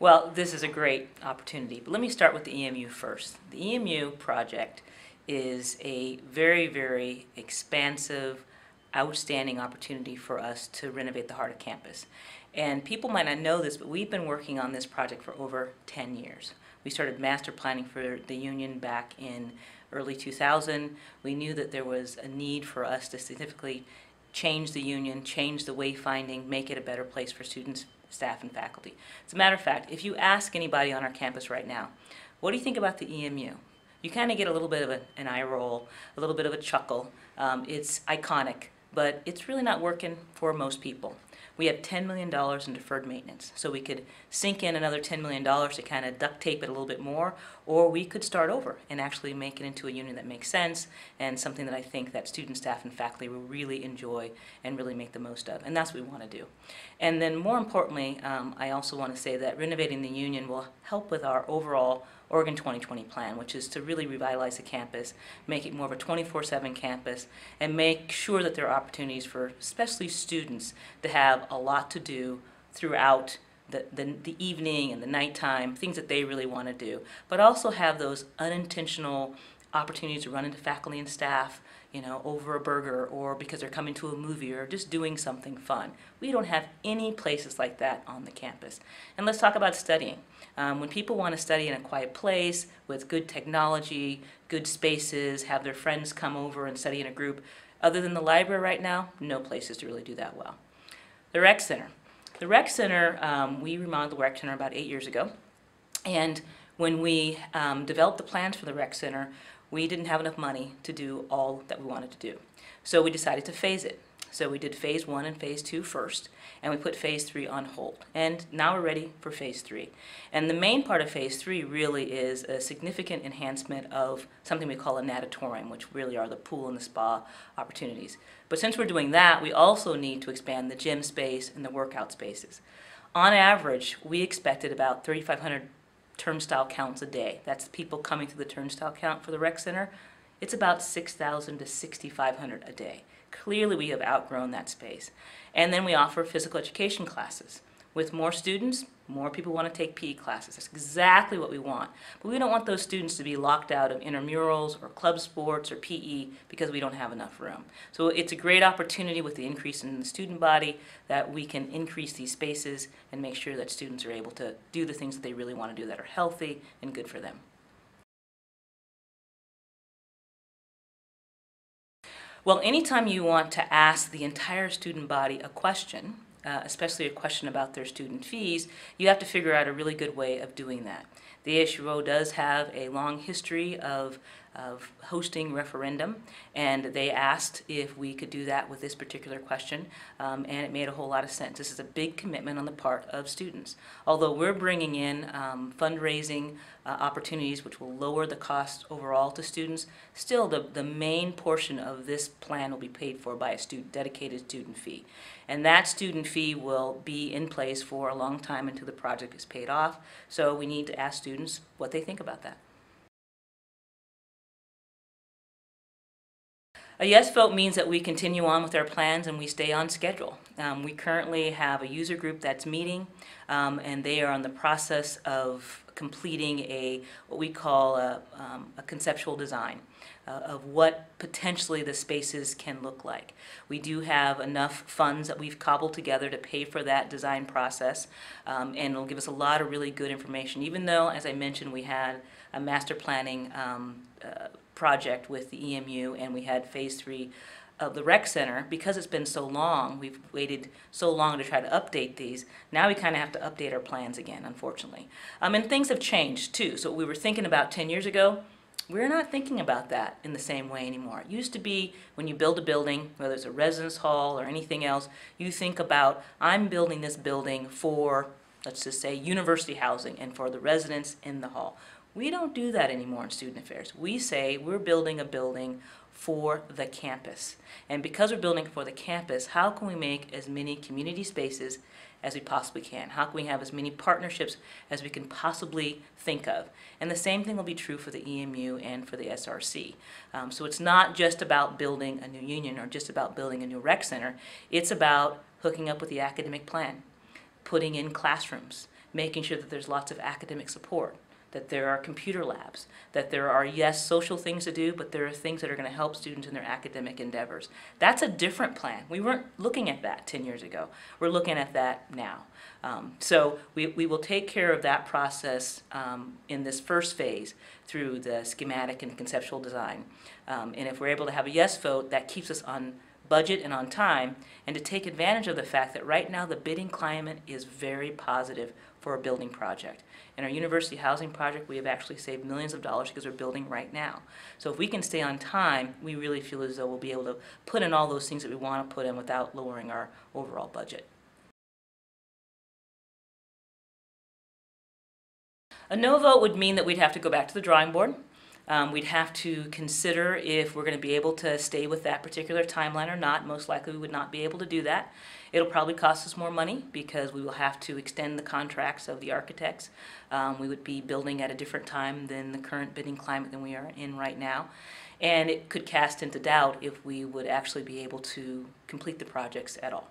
Well, this is a great opportunity, but let me start with the EMU first. The EMU project is a very, very expansive, outstanding opportunity for us to renovate the heart of campus. And people might not know this, but we've been working on this project for over 10 years. We started master planning for the union back in early 2000. We knew that there was a need for us to significantly change the union, change the wayfinding, make it a better place for students, staff, and faculty. As a matter of fact, if you ask anybody on our campus right now, what do you think about the EMU? You kind of get a little bit of an eye roll, a little bit of a chuckle. It's iconic, but it's really not working for most people. We have $10 million in deferred maintenance, so we could sink in another $10 million to kind of duct tape it a little bit more, or we could start over and actually make it into a union that makes sense and something that I think that students, staff, and faculty will really enjoy and really make the most of, and that's what we want to do. And then more importantly, I also want to say that renovating the union will help with our overall Oregon 2020 plan, which is to really revitalize the campus, make it more of a 24/7 campus, and make sure that there are opportunities for especially students to have a lot to do throughout the evening and the nighttime, things that they really want to do, but also have those unintentional opportunities to run into faculty and staff, over a burger or because they're coming to a movie or just doing something fun. We don't have any places like that on the campus. And let's talk about studying. When people want to study in a quiet place with good technology, good spaces, have their friends come over and study in a group, other than the library right now, no places to really do that well. The Rec Center. The Rec Center, we remodeled the Rec Center about 8 years ago. And when we developed the plans for the Rec Center, we didn't have enough money to do all that we wanted to do. So we decided to phase it. So we did phase 1 and phase 2 first, and we put phase 3 on hold. And now we're ready for phase 3. And the main part of phase 3 really is a significant enhancement of something we call a natatorium, which really are the pool and the spa opportunities. But since we're doing that, we also need to expand the gym space and the workout spaces. On average, we expected about 3,500 turnstile counts a day. That's people coming through the turnstile count for the Rec Center. It's about 6,000 to 6,500 a day. Clearly we have outgrown that space. And then we offer physical education classes. With more students, more people want to take PE classes. That's exactly what we want. But we don't want those students to be locked out of intramurals or club sports or PE because we don't have enough room. So it's a great opportunity with the increase in the student body that we can increase these spaces and make sure that students are able to do the things that they really want to do that are healthy and good for them. Well, anytime you want to ask the entire student body a question, especially a question about their student fees, you have to figure out a really good way of doing that. The ASUO does have a long history of hosting referendum, and they asked if we could do that with this particular question, and it made a whole lot of sense. This is a big commitment on the part of students. Although we're bringing in fundraising opportunities which will lower the cost overall to students, still the main portion of this plan will be paid for by a dedicated student fee. And that student fee will be in place for a long time until the project is paid off, so we need to ask students what they think about that. A yes vote means that we continue on with our plans and we stay on schedule. We currently have a user group that's meeting, and they are in the process of completing what we call a conceptual design of what potentially the spaces can look like. We do have enough funds that we've cobbled together to pay for that design process, and it'll give us a lot of really good information, even though, as I mentioned, we had a master planning project with the EMU, and we had phase 3 of the Rec Center. Because it's been so long, we've waited so long to try to update these, now we kind of have to update our plans again, unfortunately. And things have changed too. So what we were thinking about 10 years ago, we're not thinking about that in the same way anymore. It used to be when you build a building, whether it's a residence hall or anything else, you think about, I'm building this building for, let's just say, university housing and for the residents in the hall. We don't do that anymore in student affairs. We say we're building a building for the campus. And because we're building for the campus, how can we make as many community spaces as we possibly can? How can we have as many partnerships as we can possibly think of? And the same thing will be true for the EMU and for the SRC. So it's not just about building a new union or just about building a new rec center. It's about hooking up with the academic plan, putting in classrooms, making sure that there's lots of academic support, that there are computer labs, that there are, yes, social things to do, but there are things that are going to help students in their academic endeavors. That's a different plan. We weren't looking at that 10 years ago. We're looking at that now. So we will take care of that process in this first phase through the schematic and conceptual design. And if we're able to have a yes vote, that keeps us on budget and on time, and to take advantage of the fact that right now the bidding climate is very positive for a building project. In our university housing project, we have actually saved millions of dollars because we're building right now. So if we can stay on time, we really feel as though we'll be able to put in all those things that we want to put in without lowering our overall budget. A no vote would mean that we'd have to go back to the drawing board. We'd have to consider if we're going to be able to stay with that particular timeline or not. Most likely we would not be able to do that. It'll probably cost us more money because we will have to extend the contracts of the architects. We would be building at a different time than the current bidding climate than we are in right now. And it could cast into doubt if we would actually be able to complete the projects at all.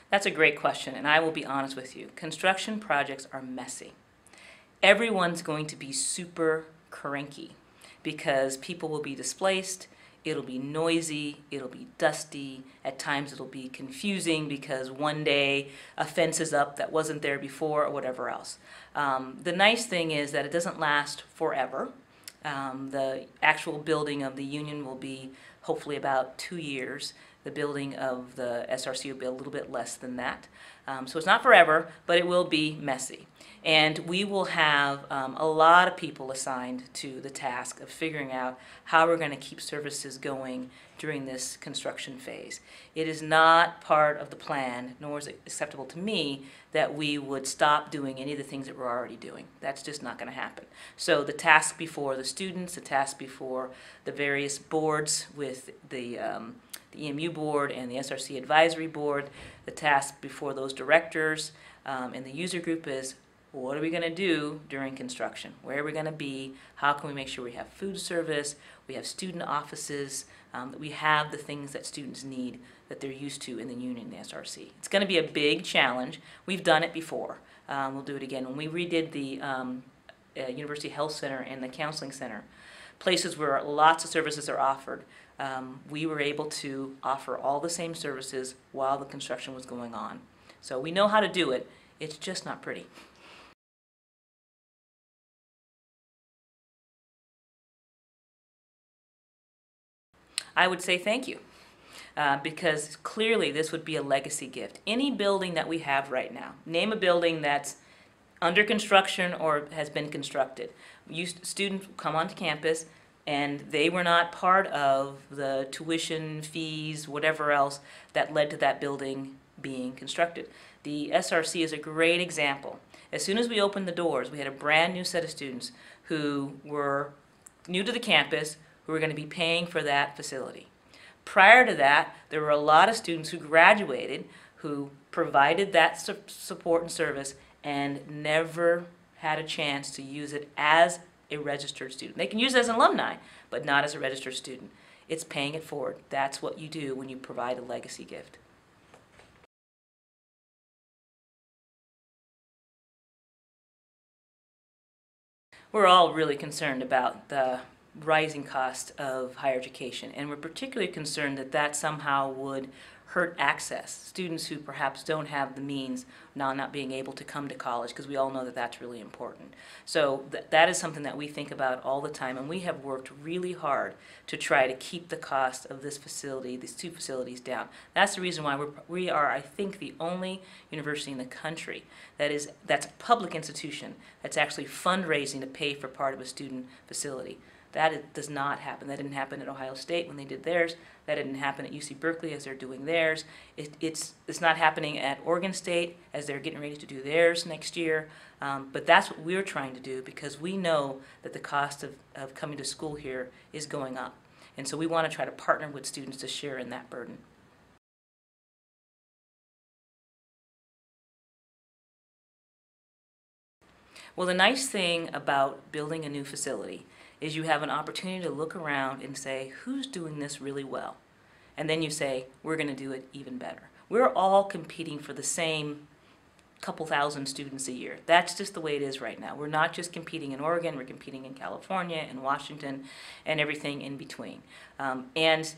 That's a great question, and I will be honest with you. Construction projects are messy. Everyone's going to be super cranky because people will be displaced, it'll be noisy, it'll be dusty, at times it'll be confusing because one day a fence is up that wasn't there before or whatever else. The nice thing is that it doesn't last forever. The actual building of the union will be hopefully about 2 years. The building of the SRC will be a little bit less than that. So it's not forever, but it will be messy. And we will have a lot of people assigned to the task of figuring out how we're going to keep services going during this construction phase. It is not part of the plan, nor is it acceptable to me, that we would stop doing any of the things that we're already doing. That's just not going to happen. So the task before the students, the task before the various boards with the EMU board and the SRC advisory board, the task before those directors and the user group is, what are we going to do during construction? Where are we going to be? How can we make sure we have food service, we have student offices, that we have the things that students need that they're used to in the union and the SRC. It's going to be a big challenge. We've done it before. We'll do it again. When we redid the University Health Center and the Counseling Center, places where lots of services are offered, we were able to offer all the same services while the construction was going on. So we know how to do it. It's just not pretty. I would say thank you, because clearly this would be a legacy gift. Any building that we have right now, name a building that's under construction or has been constructed. Students come onto campus and they were not part of the tuition, fees, whatever else that led to that building being constructed. The SRC is a great example. As soon as we opened the doors, we had a brand new set of students who were new to the campus, who were going to be paying for that facility. Prior to that, there were a lot of students who graduated who provided that support and service and never had a chance to use it as a registered student. They can use it as an alumni, but not as a registered student. It's paying it forward. That's what you do when you provide a legacy gift. We're all really concerned about the rising cost of higher education, and we're particularly concerned that that somehow would hurt access. Students who perhaps don't have the means now not being able to come to college, because we all know that that's really important. So that is something that we think about all the time, and we have worked really hard to try to keep the cost of this facility, these two facilities, down. That's the reason why we are, I think, the only university in the country that's a public institution that's actually fundraising to pay for part of a student facility. That does not happen. That didn't happen at Ohio State when they did theirs. That didn't happen at UC Berkeley as they're doing theirs. It's not happening at Oregon State as they're getting ready to do theirs next year. But that's what we're trying to do, because we know that the cost of coming to school here is going up. And so we want to try to partner with students to share in that burden. Well, the nice thing about building a new facility is you have an opportunity to look around and say, who's doing this really well? and then you say, we're going to do it even better. We're all competing for the same couple thousand students a year. That's just the way it is right now. We're not just competing in Oregon, we're competing in California and Washington and everything in between. And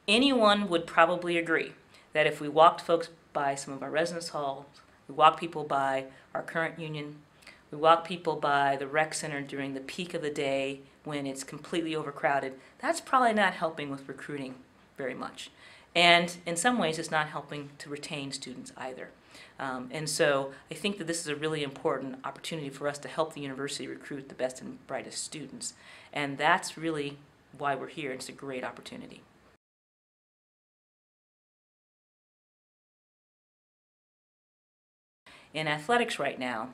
anyone would probably agree that if we walked folks by some of our residence halls, we walk people by our current union, we walk people by the rec center during the peak of the day when it's completely overcrowded, that's probably not helping with recruiting very much. And in some ways, it's not helping to retain students either. And so I think that this is a really important opportunity for us to help the university recruit the best and brightest students. And that's really why we're here. It's a great opportunity. In athletics right now,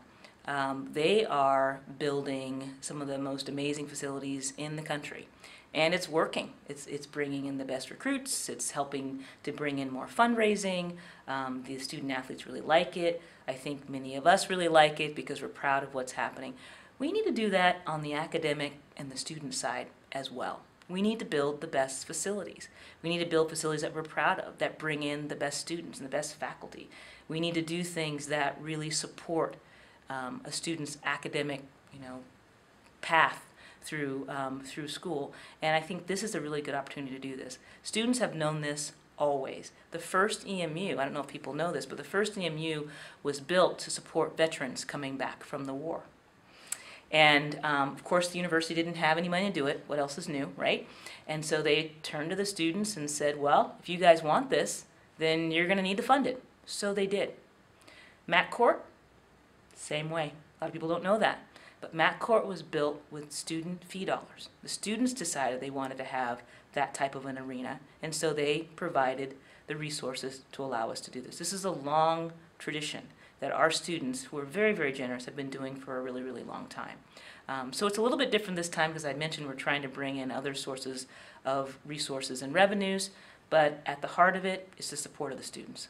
they are building some of the most amazing facilities in the country. And it's working. It's bringing in the best recruits. It's helping to bring in more fundraising. The student athletes really like it. I think many of us really like it because we're proud of what's happening. We need to do that on the academic and the student side as well. We need to build the best facilities. We need to build facilities that we're proud of, that bring in the best students and the best faculty. We need to do things that really support a student's academic, path through school. And I think this is a really good opportunity to do this. Students have known this always. The first EMU, I don't know if people know this, but the first EMU was built to support veterans coming back from the war. And of course the university didn't have any money to do it. What else is new, right? And so they turned to the students and said, well, if you guys want this, then you're going to need to fund it. So they did. Matt Court, same way. A lot of people don't know that. But Matt Court was built with student fee dollars. The students decided they wanted to have that type of an arena, and so they provided the resources to allow us to do this. This is a long tradition that our students, who are very, very generous, have been doing for a really, really long time. So it's a little bit different this time because I mentioned we're trying to bring in other sources of resources and revenues, but at the heart of it is the support of the students.